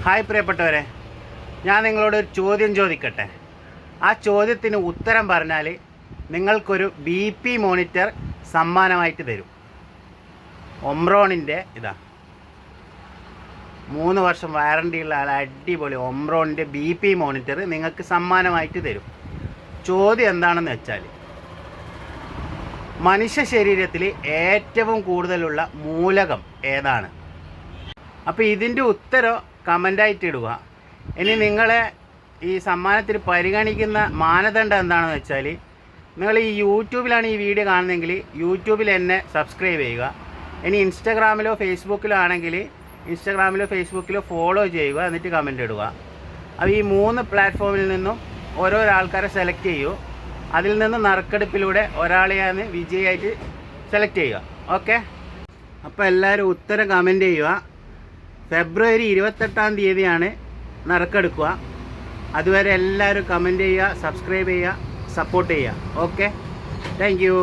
Hi പ്രിയപ്പെട്ടവരെ, ഞാൻ നിങ്ങളോട് ഒരു ചോദ്യം ചോദിക്കട്ടെ. ആ ചോദ്യത്തിന് ഉത്തരം പറഞ്ഞാൽ നിങ്ങൾക്കൊരു BP മോണിറ്റർ സമ്മാനമായിട്ട് തരും. ഒമ്രോണിൻ്റെ 3 വർഷം വാറണ്ടിയുള്ള അടിപൊളി ഒമ്രോണിൻ്റെ BP മോണിറ്റർ നിങ്ങൾക്ക് സമ്മാനമായിട്ട് തരും. ചോദ്യം എന്താണെന്ന് വെച്ചാൽ, മനുഷ്യ ശരീരത്തിൽ ഏറ്റവും കൂടുതലുള്ള മൂലകം ഏതാണ്? അപ്പോൾ ഇതിൻ്റെ ഉത്തരം കമൻ്റായിട്ട് ഇടുക. ഇനി നിങ്ങളെ ഈ സമ്മാനത്തിൽ പരിഗണിക്കുന്ന മാനദണ്ഡം എന്താണെന്ന് വെച്ചാൽ, നിങ്ങൾ ഈ യൂട്യൂബിലാണ് ഈ വീഡിയോ കാണുന്നതെങ്കിൽ യൂട്യൂബിൽ എന്നെ സബ്സ്ക്രൈബ് ചെയ്യുക. ഇനി ഇൻസ്റ്റാഗ്രാമിലോ ഫേസ്ബുക്കിലോ ആണെങ്കിൽ ഇൻസ്റ്റാഗ്രാമിലോ ഫേസ്ബുക്കിലോ ഫോളോ ചെയ്യുക, എന്നിട്ട് കമൻ്റ് ഇടുക. അപ്പോൾ ഈ 3 പ്ലാറ്റ്ഫോമിൽ നിന്നും ഓരോരോ ആൾക്കാരെ സെലക്ട് ചെയ്യൂ. അതിൽ നിന്ന് നറുക്കെടുപ്പിലൂടെ ഒരാളെയാണ് വിജയിയായിട്ട് സെലക്ട് ചെയ്യുക. ഓക്കെ, അപ്പോൾ എല്ലാവരും ഉത്തരം കമൻ്റ് ചെയ്യുക. ഫെബ്രുവരി 28-ാം തീയതിയാണ് നറുക്കെടുക്കുക. അതുവരെ എല്ലാവരും കമൻറ്റ് ചെയ്യുക, സബ്സ്ക്രൈബ് ചെയ്യുക, സപ്പോർട്ട് ചെയ്യുക. Okay, thank you.